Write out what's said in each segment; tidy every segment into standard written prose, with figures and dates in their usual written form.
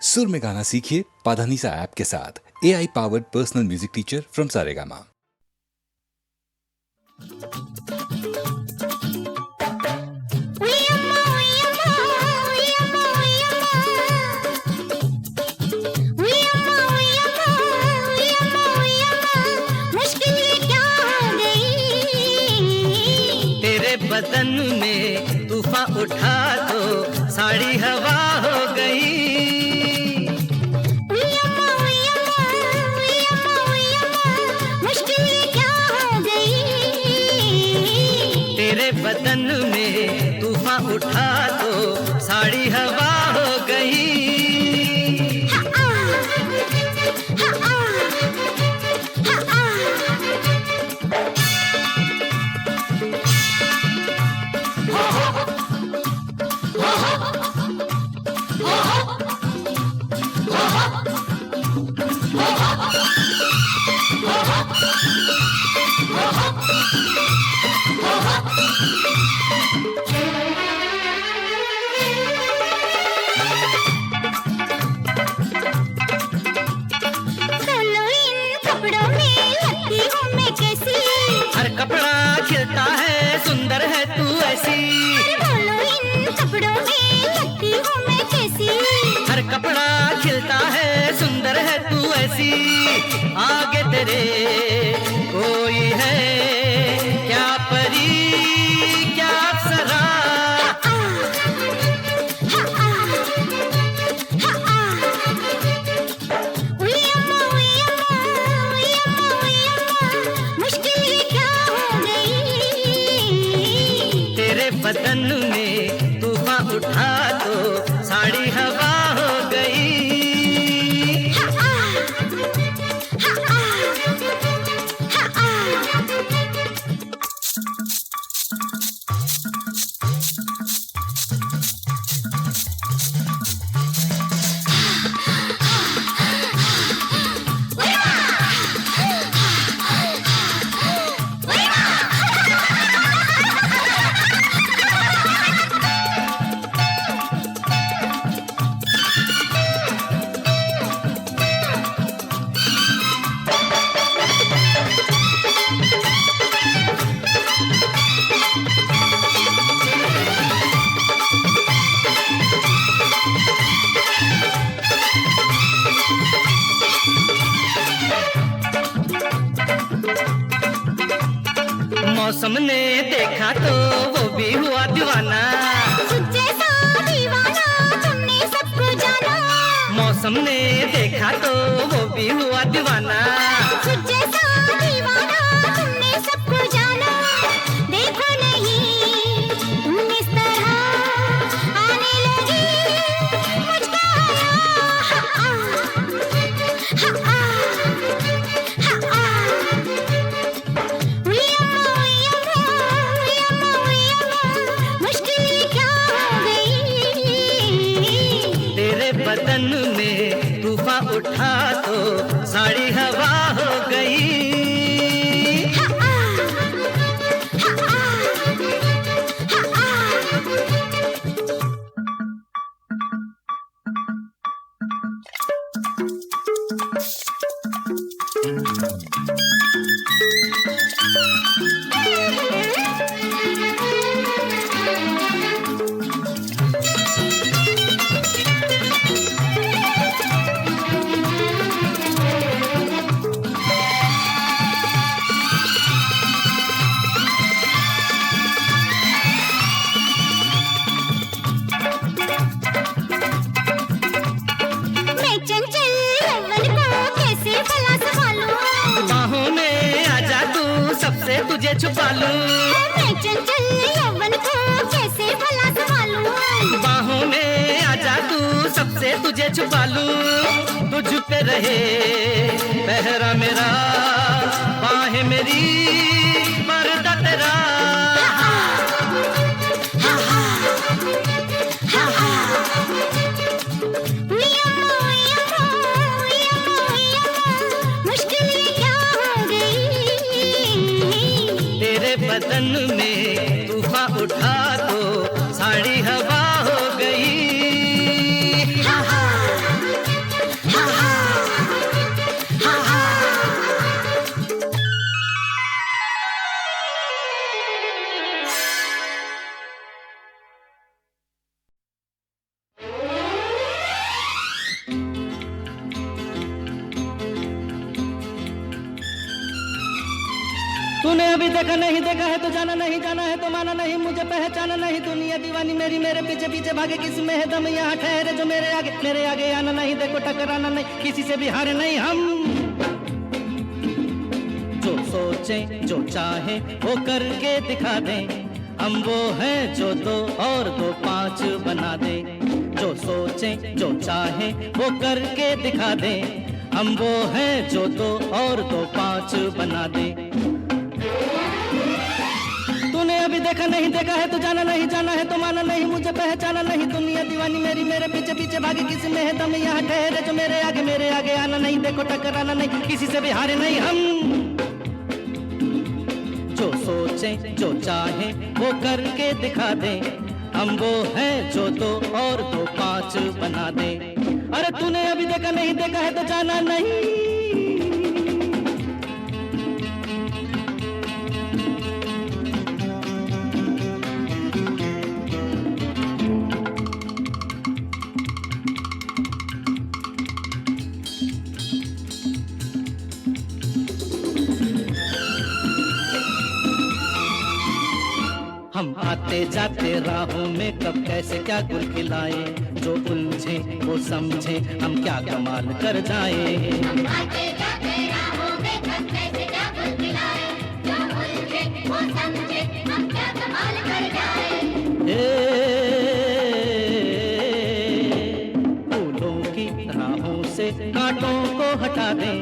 सुर में गाना सीखिए पाधानीसा ऐप के साथ। AI powered personal music teacher from Saregama. बदन में तूफान उठा तो साड़ी हवा हो गई। मुश्किल क्या हो गई। तेरे बदन में तूफान उठा तो साड़ी हवा हो गई। हर कपड़ा खिलता है सुंदर है तू ऐसी। बोलो इन कपड़ों में लगती हूँ मैं कैसी। हर कपड़ा खिलता है सुंदर है तू ऐसी। आगे तेरे कोई है क्या परी क्या अप्सरा। बदन में तूफान उठा तो साड़ी हवा हो गई। मौसम ने देखा तो वो भी हुआ दीवाना। जैसा दीवाना तुमने सबको जाना। मौसम ने देखा तो वो भी हुआ दीवाना। जैसा दीवाना तुमने सबको जाना। देखो नहीं तुम इस तरह आने लगी मुझको बदन में तूफान उठा तो साड़ी हवा हो गई। सबसे तुझे छुपा लूं। मैं चंचल यौवन को कैसे भला संभालूं। बाहों में आजा तू सबसे तुझे छुपा लूं। तुझ पे रहे पहरा मेरा बाहें मेरी पर्दा तेरा। बदन में तूफान उठा तो साड़ी हवा हो गई। तूने अभी देखा नहीं देखा है तो जाना नहीं जाना है तो माना नहीं मुझे पहचाना नहीं दुनिया दीवानी मेरी मेरे पीछे पीछे भागे किसी में है दम यहाँ ठहरे जो मेरे आगे आना नहीं देखो टकराना नहीं किसी से भी हारे नहीं हम जो सोचे जो चाहे वो करके दिखा दे हम वो हैं जो 2 और 2 5 बना दे जो सोचे जो चाहे वो करके दिखा दे हम वो हैं जो 2 और 2 5 बना दे तूने अभी देखा नहीं देखा है तो जाना नहीं जाना है तो माना नहीं मुझे पहचाना नहीं दुनिया दीवानी मेरी मेरे पीछे पीछे भागे किसी में है दम यहाँ ठहरे जो मेरे आगे आना नहीं देखो टकराना नहीं किसी से भी हारे नहीं हम जो सोचे जो चाहे वो करके दिखा दे हम वो हैं जो 2 और 2 5 बना दे अरे तूने अभी देखा नहीं देखा है तो जाना नहीं हम आते जाते राहों में कब कैसे क्या गुल खिलाए जो उलझे वो समझे हम क्या कमाल कर जाए हम आते जाते राहों में कब कैसे क्या गुल खिलाए जो उलझे वो समझे हम क्या कमाल कर जाए फूलों की राहों से कांटों को हटा दे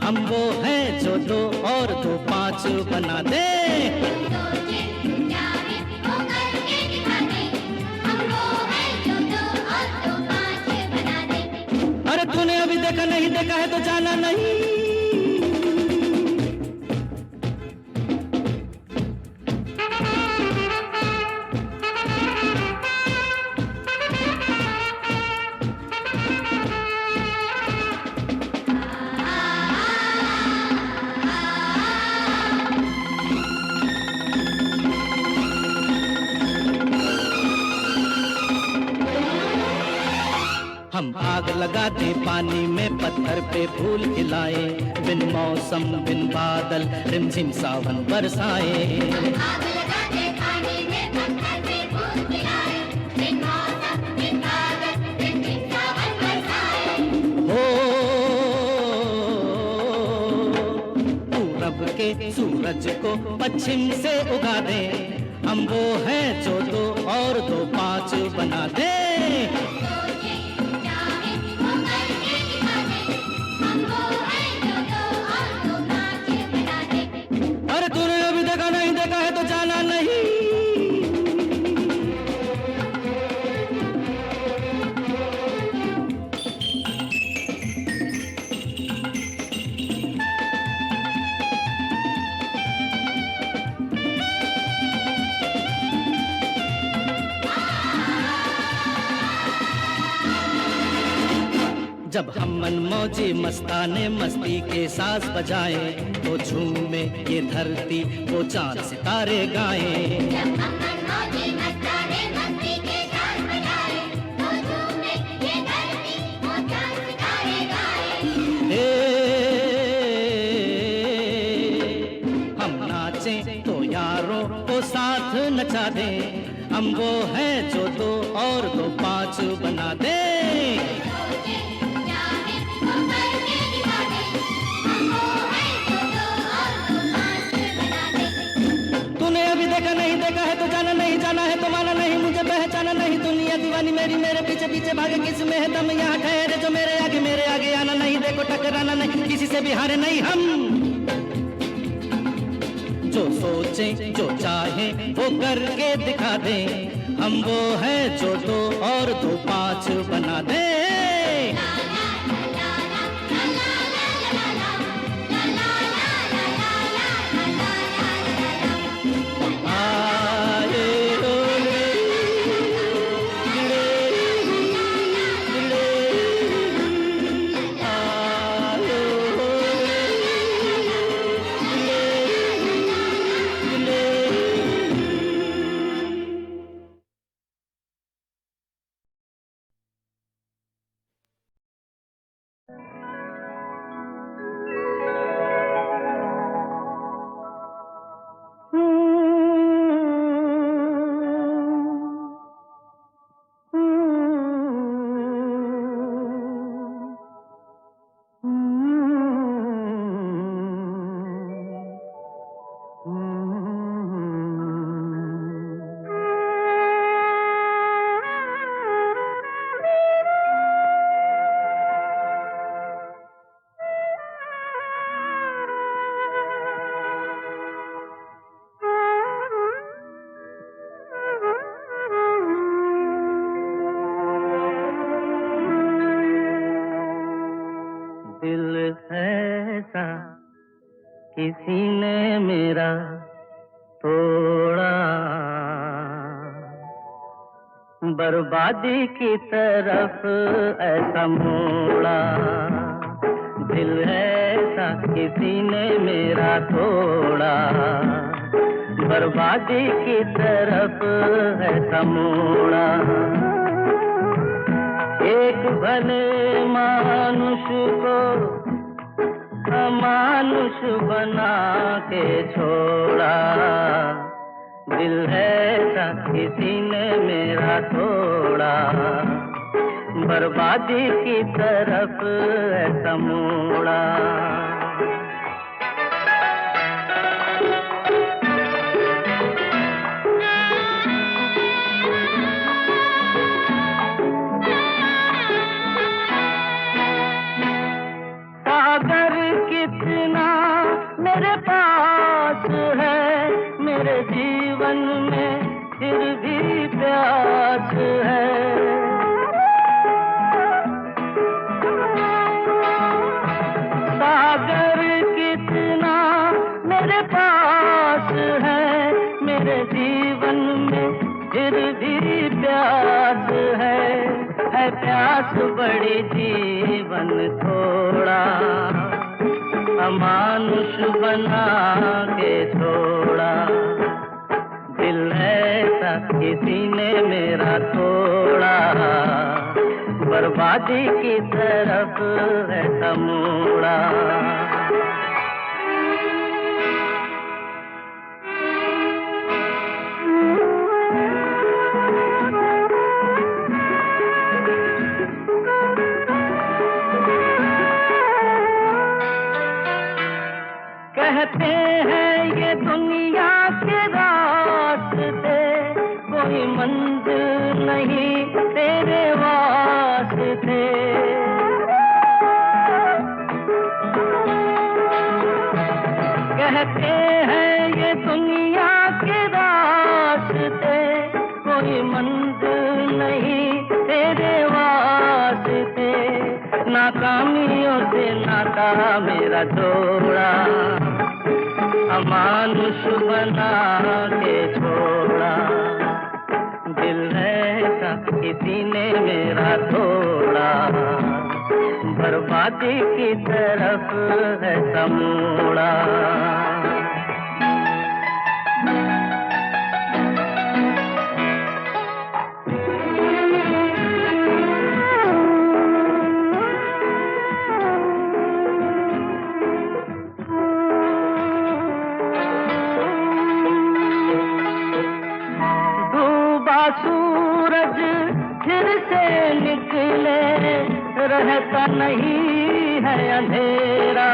हम वो हैं जो 2 और 2 5 बना दे सोचे चाहे वो करके दिखा दे हम वो हैं जो 2 और 2 5 बना दे अरे तूने अभी देखा नहीं देखा है तो जाना नहीं हम आग लगा दे पानी में पत्थर पे फूल खिलाए बिन मौसम बिन बादल रिमझिम सावन बरसाए आग लगा दे पानी में पत्थर पे फूल खिलाए बिन मौसम बिन बादल बिन सावन बरसाए हो पूरब के सूरज को पश्चिम से उगा दे हम वो हैं जो 2 और 2 5 बना दे सोचे चाहे वो करके दिखा दे हम वो हैं जो 2 और 2 5 बना दे अरे तूने अभी देखा नहीं देखा है तो जाना नहीं जब हम मनमौजी मस्ताने मस्ती के साज बजाए तो झूमे ये धरती वो चांद सितारे गाए जब हम मनमौजी मस्ताने मस्ती के साथ बजाए तो झूमे ये धरती वो चांद सितारे गाए हम नाचे तो यारों को साथ नचा दे हम वो हैं जो 2 और 2 5 बना दे सोचे चाहे वो करके दिखा दे हम वो हैं जो 2 और 2 5 बना दे तूने अभी देखा नहीं देखा है तो जाना नहीं जाना है तो माना नहीं मुझे पहचाना नहीं दुनिया दीवानी मेरी मेरे पीछे पीछे भागे किसी में है दम यहाँ ठहरे जो मेरे आगे आना नहीं देखो टकराना नहीं किसी से भी हारे नहीं हम जो सोचे जो चाहे वो करके दिखा दे हम वो हैं जो 2 और 2 5 बना दे ऐसा किसी ने मेरा तोड़ा, बर्बादी की तरफ ऐसा मोड़ा। दिल ऐसा किसी ने मेरा तोड़ा, बर्बादी की तरफ ऐसा मोड़ा। एक भले मानुष को अमानुष बना के छोड़ा, दिल ऐसा किसी ने मेरा तोड़ा, बर्बादी की तरफ ऐसा मोड़ा। सागर कितना मेरे पास है, मेरे जीवन में फिर भी प्यास है। सागर कितना मेरे पास है, मेरे जीवन में फिर भी प्यास है प्यास बड़ी जीवन थोड़ा, अमानुष बना के छोड़ा। दिल ऐसा किसी ने मेरा तोड़ा, बर्बादी की तरफ ऐसा मोड़ा। कहते हैं ये दुनिया के रास्ते, कोई मंजिल नहीं तेरे वास्ते। कहते हैं ये दुनिया के रास्ते, कोई मंजिल नहीं तेरे वास्ते। नाकामियों से नाता मेरा जोड़ा, अमानुष बना के छोड़ा। दिल ऐसा किसी ने मेरा तोड़ा, बर्बादी की तरफ ऐसा मोड़ा। सूरज फिर से निकले, रहता नहीं है अंधेरा।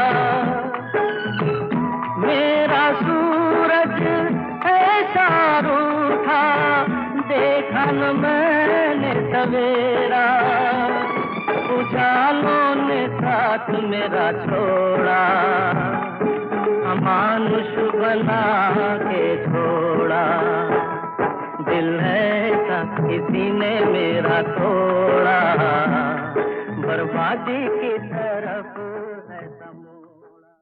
मेरा सूरज ऐसा रूठा, देखा न मैंने सवेरा। उजालों ने साथ मेरा छोड़ा, अमानुष बना के छोड़ा। दिल ऐसा किसी ने मेरा तोड़ा, बर्बादी की तरफ ऐसा मोड़ा।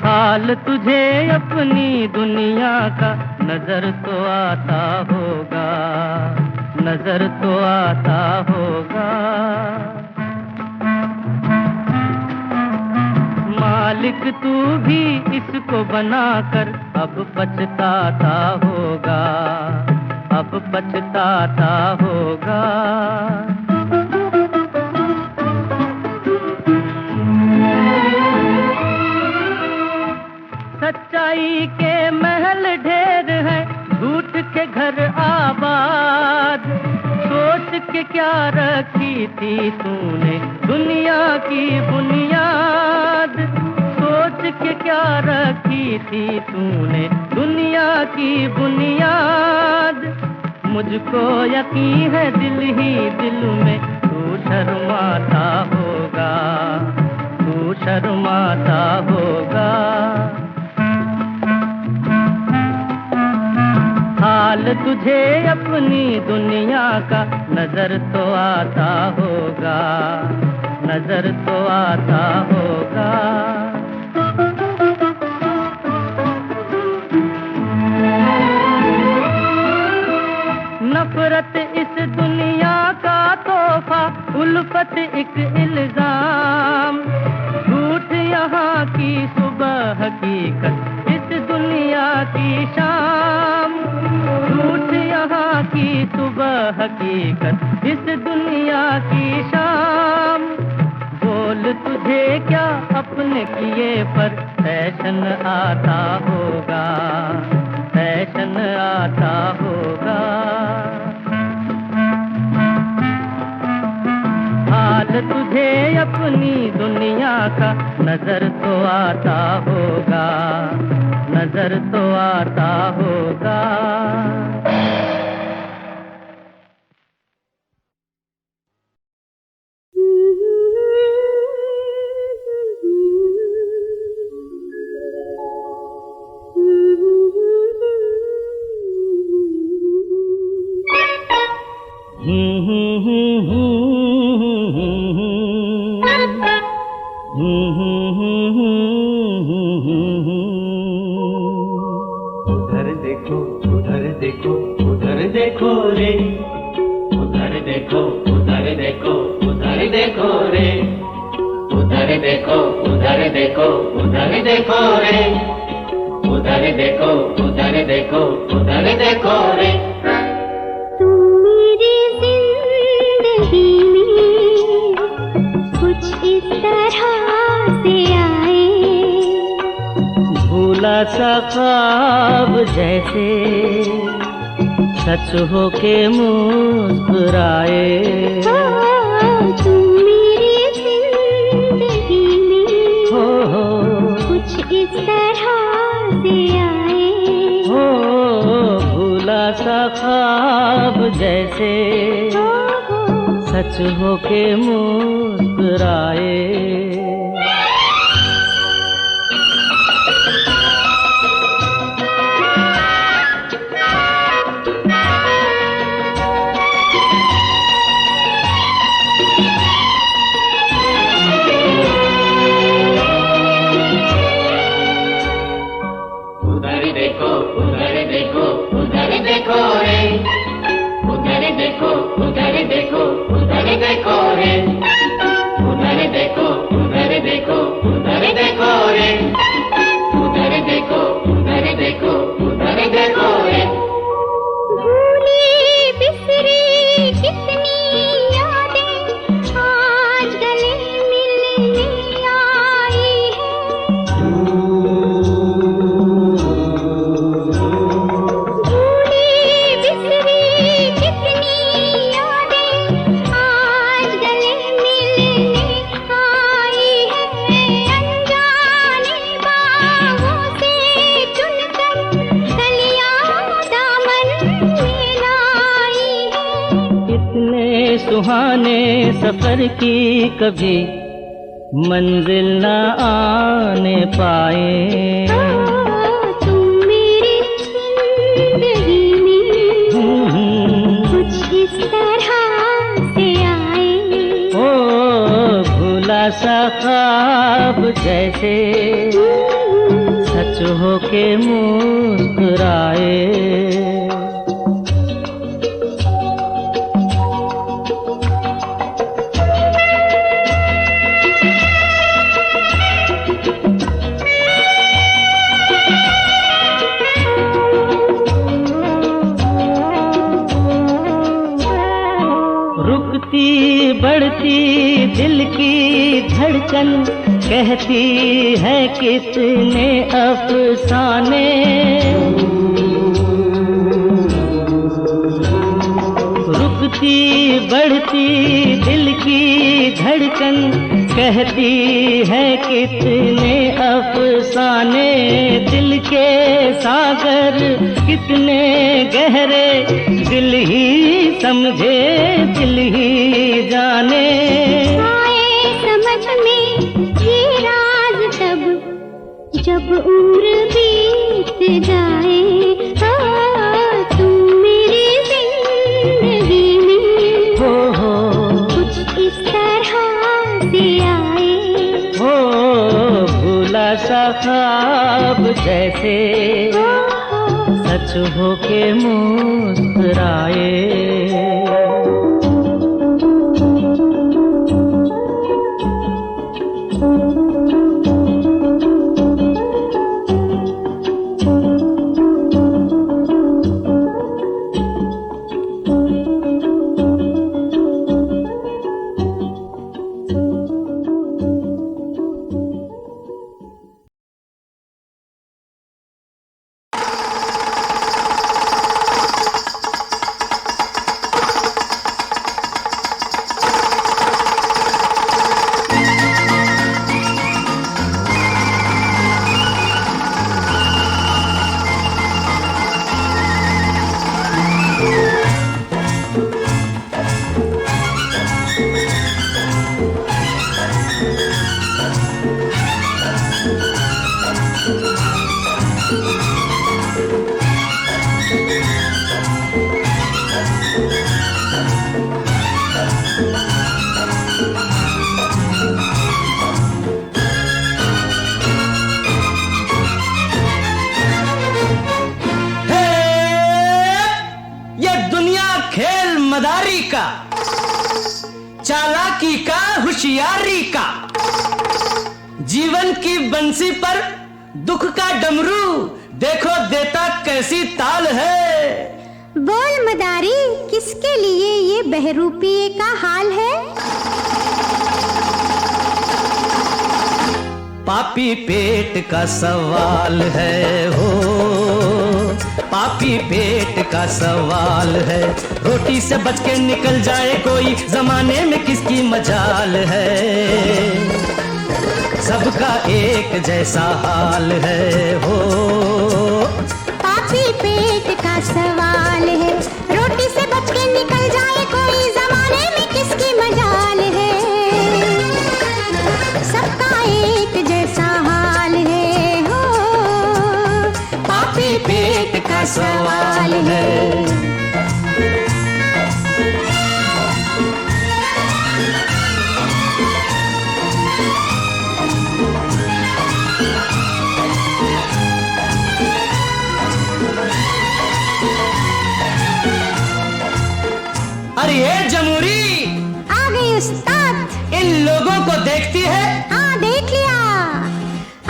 हाल तुझे अपनी दुनिया का नजर तो आता होगा, नजर तो आता होगा। मालिक तू भी इसको बनाकर अब पछताता होगा, अब पछताता होगा। सच्चाई के महल ढेर हैं, झूठ के घर आबाद याद, सोच के क्या रखी थी तूने दुनिया की बुनियाद, सोच के क्या रखी थी तूने दुनिया की बुनियाद। मुझको यकीन है दिल ही दिल में तू शर्माता होगा, तू शर्माता होगा। हाल तुझे अपनी दुनिया का नजर तो आता होगा, नजर तो आता होगा। नफरत इस दुनिया का तोहफा, उल्फत एक इल्जाम, झूठ यहाँ की सुबह हकीकत इस दुनिया की शाम, झूठ यहाँ की सुबह हकीकत इस दुनिया की शाम। बोल तुझे क्या अपने किए पर फैशन आता होगा, फैशन आता होगा। हाल तुझे अपनी दुनिया का नजर तो आता होगा, नजर तो आता होगा। उधर देखो, उधर देखो, उधर देखो रे, उधर देखो, उधर देखो, उधर देखो रे, उधर देखो, उधर देखो, उधर देखो रे, उधर देखो, उधर देखो, उधर देखो रे। तुम मेरी जिंदगी में कुछ इस तरह से आए, भूला सा ख्वाब जैसे सच हो के मुस्कुराए। तुम मेरी जिंदगी में हो कुछ इस तरह से आए, हो भूला सा ख्वाब जैसे सच हो के मुस्कुराए। उधर देखो, उधर देखो, उधर देखो रे, उधर देखो, उधर देखो, उधर देखो रे, उधर देखो, उधर देखो, उधर देखो रे, उधर देखो, उधर देखो, उधर देखो रे। भूली बिसरी कितनी यादें आज गले मिलने आई है, भूली बिसरी कितनी यादें आज गले मिलने आई है। अनजाने बाहों से चुनकर कलियां दामन में लाई है। इतने सुहाने सफर की कभी मंजिल न आने पाए। तुम मेरी जिंदगी में कुछ इस तरह से आए, ओ भूला सा ख्वाब जैसे सच हो के मुस्कुराए। रुकती बढ़ती दिल की धड़कन कहती है कितने अफसाने। होती दिल की धड़कन, कहती है कितने अफसाने, दिल के सागर कितने गहरे, दिल ही समझे दिल ही जाने। आए समझ में ये राज तब जब उम्र बीत जाए, तुम मेरी जिंदगी में हो कुछ इस तरह से आए। हो भूला सा ख्वाब जैसे सच हो के मुस्कुराए। मदारी का, चालाकी का, होशियारी का, जीवन की बंसी पर दुख का डमरू देखो देता कैसी ताल है। बोल मदारी, किसके लिए ये बहरूपिये का हाल है? पापी पेट का सवाल है हो, पापी पेट का सवाल है, रोटी से बच के निकल जाए कोई, जमाने में किसकी मजाल है। सबका एक जैसा हाल है हो, पापी पेट का सवाल है, रोटी से बच के निकल जाए कोई, जमाने में किसकी मजाल है। सबका एक जैसा हाल है हो, पापी पेट का सवाल है। अरे ये जमूरी आ गई उस्ताद। इन लोगों को देखती है? हाँ देख लिया,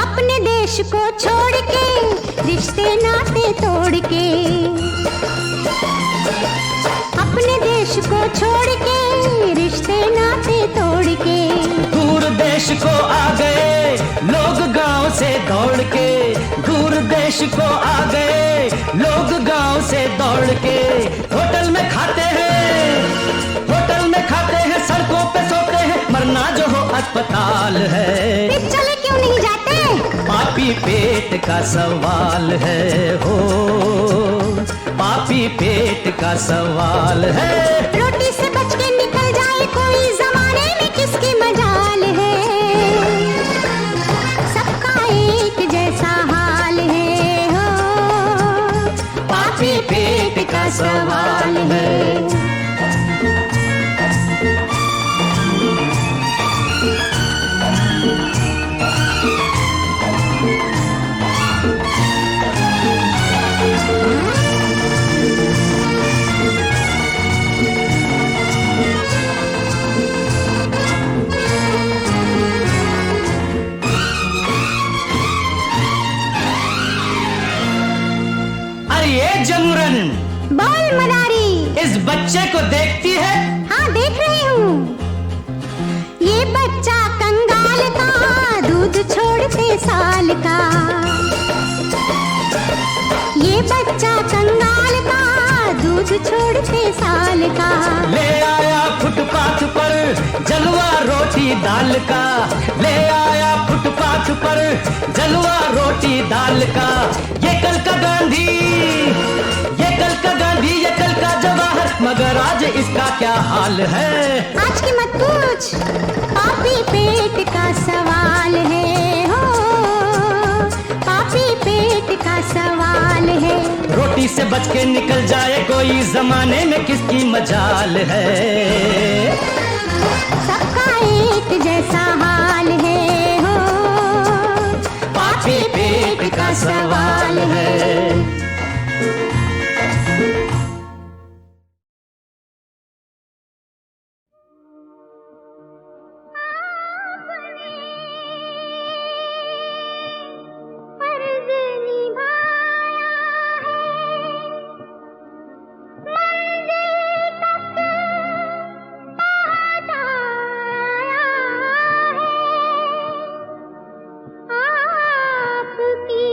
अपने देश को छोड़ के, रिश्ते नाते तोड़ के, अपने देश को छोड़ के, रिश्ते नाते तोड़ के, दूर देश को आ गए लोग गांव से दौड़ के, दूर देश को आ गए लोग गांव से दौड़ के, होटल में खाते हैं, होटल में खाते हैं, सड़कों पे सोते हैं, मरना जो हो अस्पताल है। फिर चले क्यों नहीं जाते? पापी पेट का सवाल है हो, पापी पेट का सवाल है। रोटी से बच के निकल जाए कोई, जमाने में किसकी मजाल है। सबका एक जैसा हाल है हो, पापी पेट का सवाल है। जमुरन, बोल मदारी, इस बच्चे को देखती है? हाँ देख रही हूँ। ये बच्चा कंगाल का, दूध छोड़ते साल का, ये बच्चा कंगाल का, दूध छोड़ते साल का, ले आया फुटपाथ रोटी दाल का, ले आया फुटपाथ पर जलवा रोटी दाल का। ये कल का गांधी, ये कल का गांधी, ये कल का जवाहर, मगर आज इसका क्या हाल है। आज की मत पूछ, पापी पेट का सवाल है हो, पापी पेट का सवाल है। रोटी से बच के निकल जाए कोई, जमाने में किसकी मजाल है। सबका एक जैसा हाल है हो, पापी पेट का सवाल है। फर्ज निभाया है, मंजिल तक पहुंचाया है। आपकी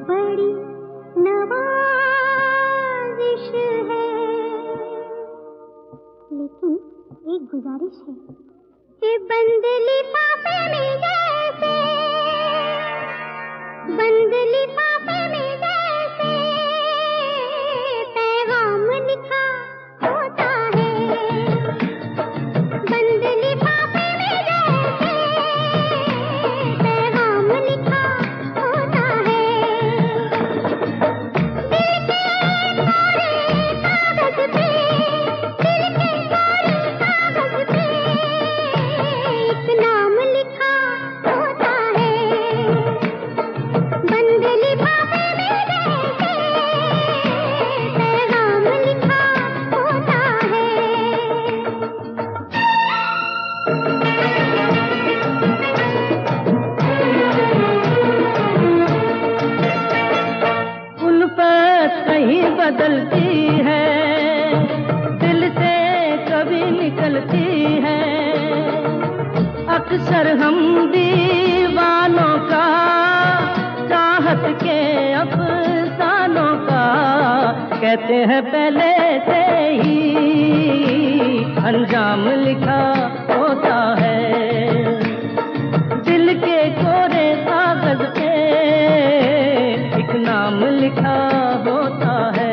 बड़ी नवाजिश है, लेकिन एक गुजारिश है कि बंद लिफाफे में जैसे, बंद लिफाफे में जैसे पैगाम लिखा होता है, बंद लिफाफे में जैसे पैगाम लिखा होता है। दिल के कोरे कागज पे, दिल के कोरे कागज पे एक नाम लिखा होता है, बंद लिफाफे में जैसे पैगाम लिखा होता है। उल्फत कहीं बदलती है, दिल से कभी निकलती है। अक्सर हम दीवानों का, चाहत के अफसानों का, कहते हैं पहले से ही अंजाम लिखा होता है। दिल के कोरे कागज पे एक नाम लिखा होता है।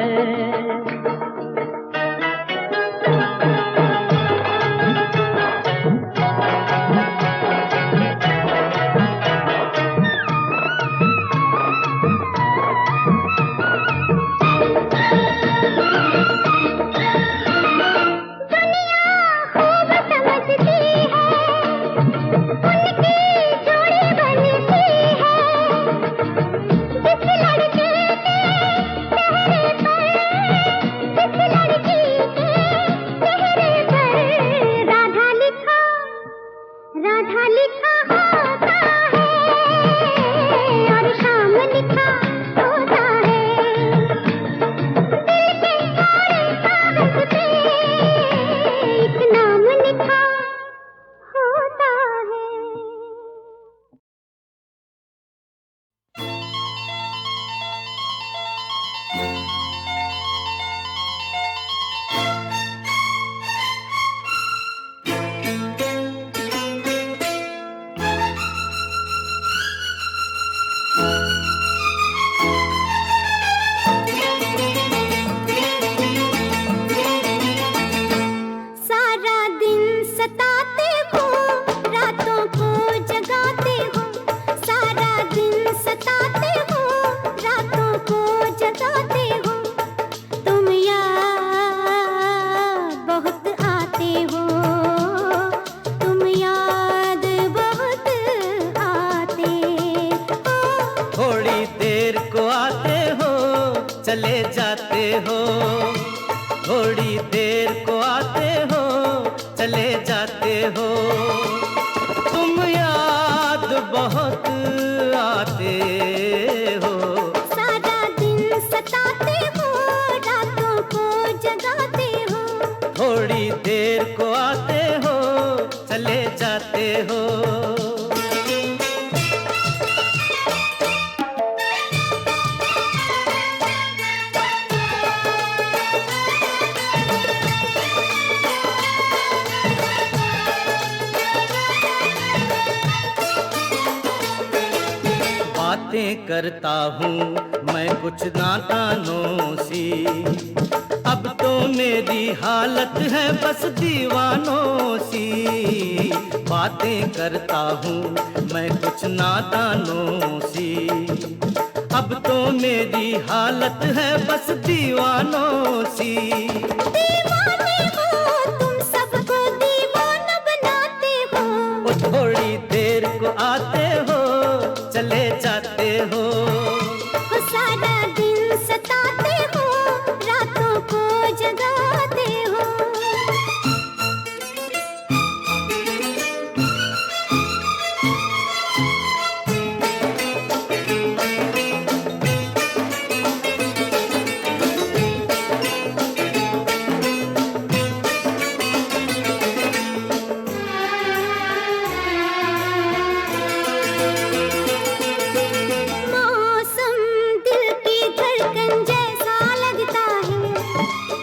खूब समझती है, उनकी जोड़ी बनती है। जिस लड़के के चेहरे पर, जिस लड़की के चेहरे पर राधा लिखा, राधा लिखा होता है और शाम लिखा होता है। दिल के कोरे कागज पे एक नाम लिखा होता है। सारा दिन सताते हो, रातों को जगाते हो, सारा दिन सताते हो, रातों को जगाते हो। तुम याद बहुत आते हो, तुम याद बहुत आते हो। थोड़ी देर को आते हो, चले जाते हो, थोड़ी देर को आते हो, चले जाते हो। तुम याद बहुत आते हो। सारा दिन सताते हो, रातों को जगाते हो। थोड़ी देर को आते हो, चले जाते हो। बातें करता हूँ मैं कुछ नादानों सी। अब तो मेरी हालत है बस दीवानों सी। बातें करता हूँ मैं कुछ नादानों सी। अब तो मेरी हालत है बस दीवानों सी। दीवाने हो तुम, सबको दीवाना बनाते हो। ओ थोड़ी देर को आते हो, चले जाते हो। वो सारा दिन सताते हो, रातों को जगाते हो। मौसम दिल की धड़कन जैसा लगता है,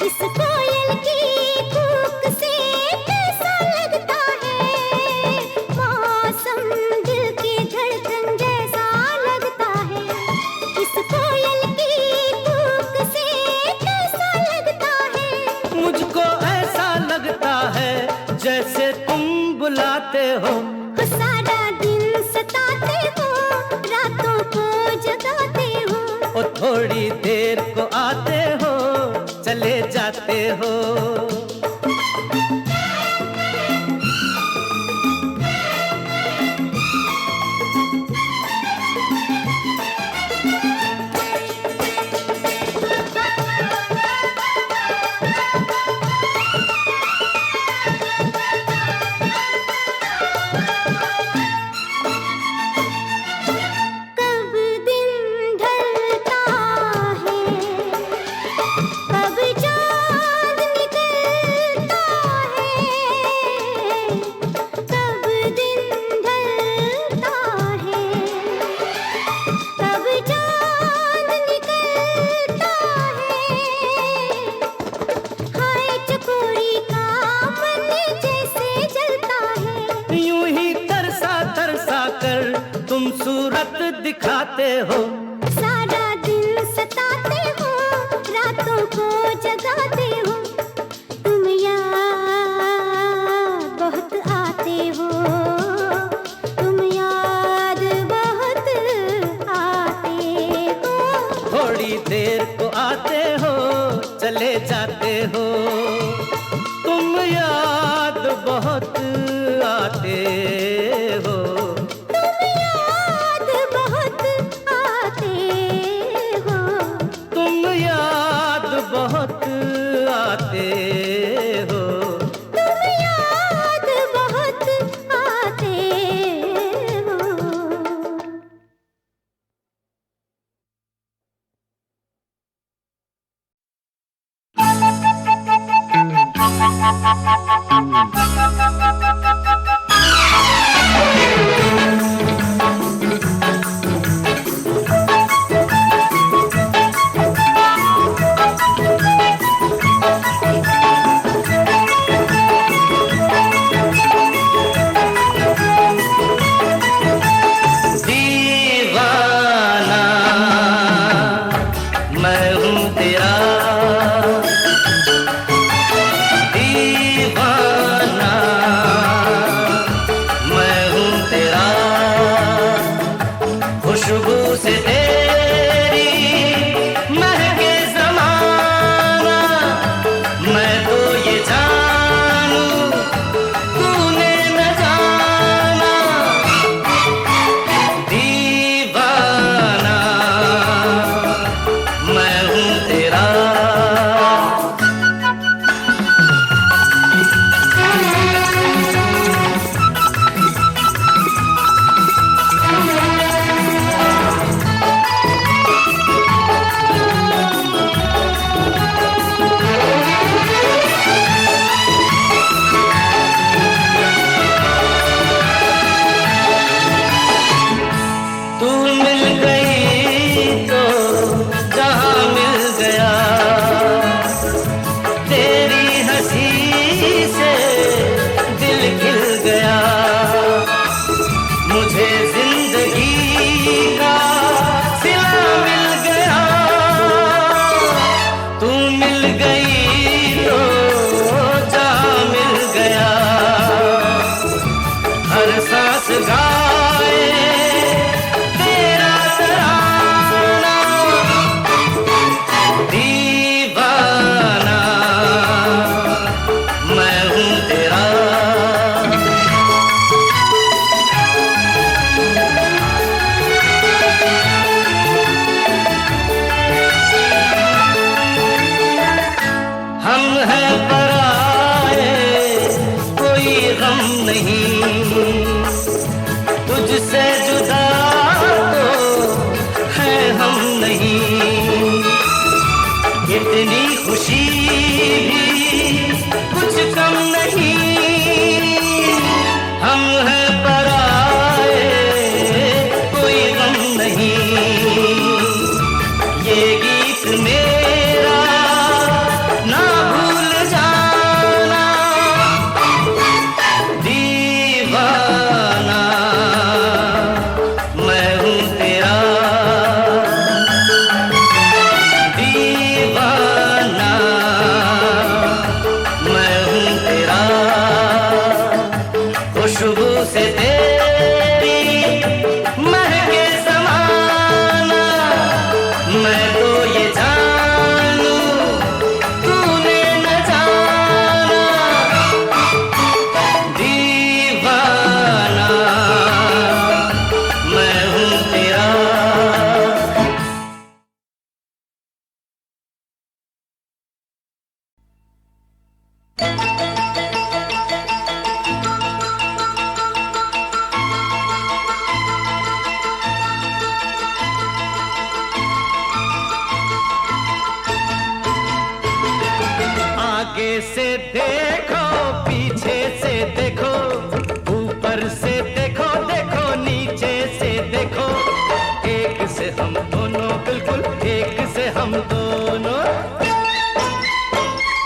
इस कोयल की कूक से कैसा लगता है। मौसम दिल की धड़कन जैसा लगता है, इस कोयल की कूक से कैसा लगता है। मुझको ऐसा लगता है जैसे तुम बुलाते हो। वो सारा दिन सताते हो, रातों को जगाते हो। ओ थोड़ी देर को आते हो, चले जाते हो। कब दिन ढलता है, कब चाँद निकलता है। कब दिन ढलता है, कब चाँद निकलता है। हाय चकोरी का मन जैसे जलता है। यूं ही तरसा तरसा कर तुम सूरत दिखाते हो। सारा दिन सताते हो, रातों को जगाते हो। तुम याद बहुत आते हो, तुम याद बहुत आते हो। थोड़ी देर को आते हो, चले जाते हो। तुम याद बहुत आते हो। तुम याद बहुत आते हो। तुम याद बहुत आते हो। तुम याद बहुत आते हो। दीवाना मैं हूँ तेरा, दीवाना मैं हूँ तेरा। खुशबू से तेरी महके ज़माना, मैं तो ये जानूं तूने न जाना। दीवाना मैं हूँ तेरा। तू मिल गई तो जहाँ मिल गया। नहीं, तुझसे जुदा तो है हम नहीं। इतनी खुशी भी कुछ कम नहीं, हम हैं पराए कोई गम नहीं। ये गीत मेरा ना भूल जाना, दीवाना मैं हूँ तेरा, दीवाना मैं हूँ तेरा। खुशबू से तेरी महके समाना, मैं तो ये जानूं तूने न जाना, दीवाना मैं हूँ तेरा। आगे से देखो पीछे से देखो, ऊपर से देखो देखो नीचे से देखो, एक से हम दोनों बिल्कुल एक से हम दोनों।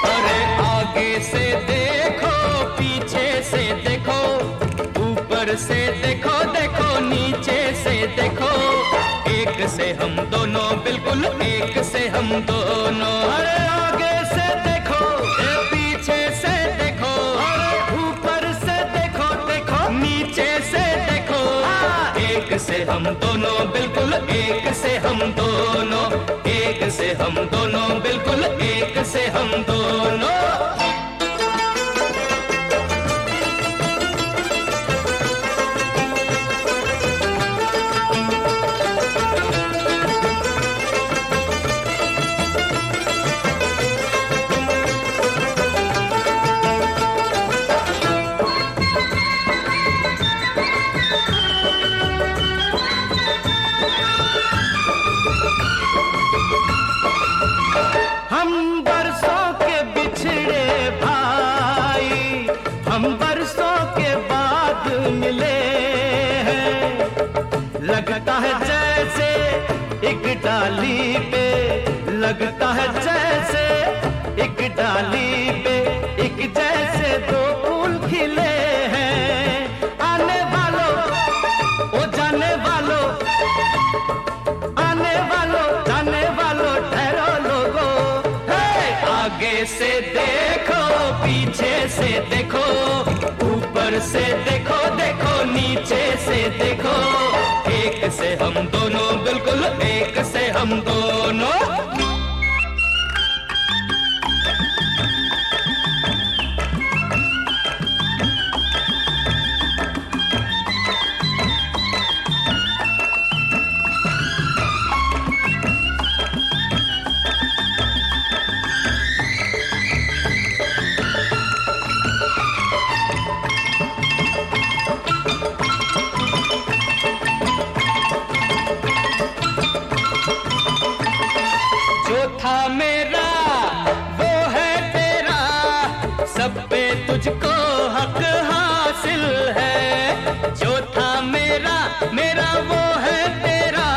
अरे आगे से देखो पीछे से देखो, ऊपर से देखो देखो नीचे से देखो, एक से हम दोनों बिल्कुल एक से हम दोनों। अरे आगे से देखो पीछे से देखो, ऊपर से देखो देखो नीचे से देखो, एक से हम दोनों बिल्कुल एक से हम दोनों, एक से हम दोनों बिल्कुल एक से हम दोनों। हम बरसों के बिछड़े भाई, हम बरसों के बाद मिले हैं। लगता है जैसे एक डाली पे, लगता है जैसे एक डाली पे एक जैसे दो फूल खिले हैं। आने वालों ओ जाने वालों, आने वालों जाने वालों ठहरो लोगों। आगे से देखो पीछे से देखो, ऊपर से देखो देखो नीचे से देखो, एक से हम दोनों बिल्कुल एक से हम दोनों। जो था मेरा वो है तेरा, सब पे तुझको हक हासिल है। जो था मेरा मेरा वो है तेरा,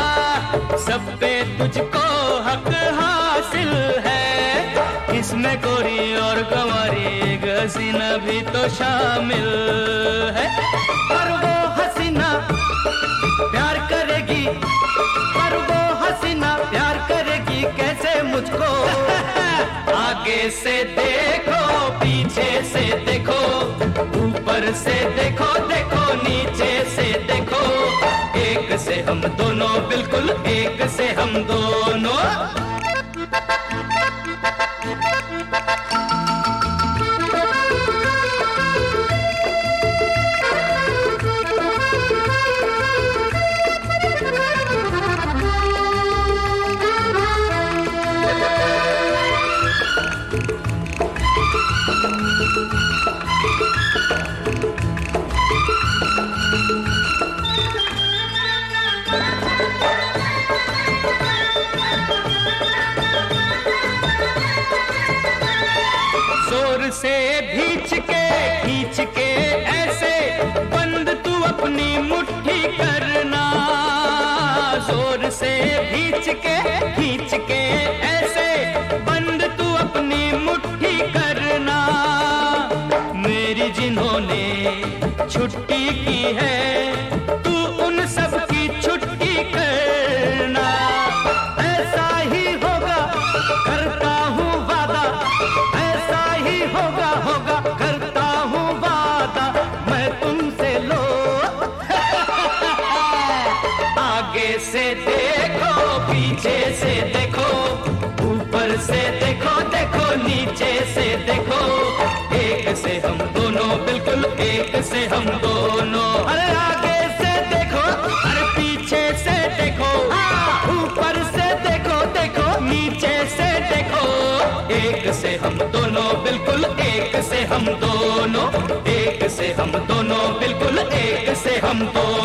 सब पे तुझको हक हासिल है। इसमें गोरी और कंवारी एक हसीना भी तो शामिल है। पर वो हसीना प्यार करेगी, पर वो हसीना प्यार करेगी कैसे मुझको। आगे से देखो पीछे से देखो, ऊपर से देखो देखो नीचे से देखो, एक से हम दोनों बिल्कुल एक से हम दोनों। जोर से खींच के ऐसे बंद तू अपनी मुट्ठी करना, जोर से खींच के ऐसे बंद तू अपनी मुट्ठी करना। मेरी जिन्होंने छुट्टी की है तू उन सब की छुट्टी करना। ऐसा ही होगा करता हूँ वादा, ऐसा ही होगा करता हूँ वादा मैं तुमसे लो। आगे से देखो पीछे से देखो, ऊपर से देखो देखो नीचे से देखो, एक से हम दोनों बिल्कुल एक से हम दोनों। अरे आगे से देखो अरे पीछे से देखो, ऊपर से देखो देखो नीचे से देखो, एक से हम दोनों बिल्कुल एक से हम दोनों, एक से हम दोनों बिल्कुल एक से हम दोनों।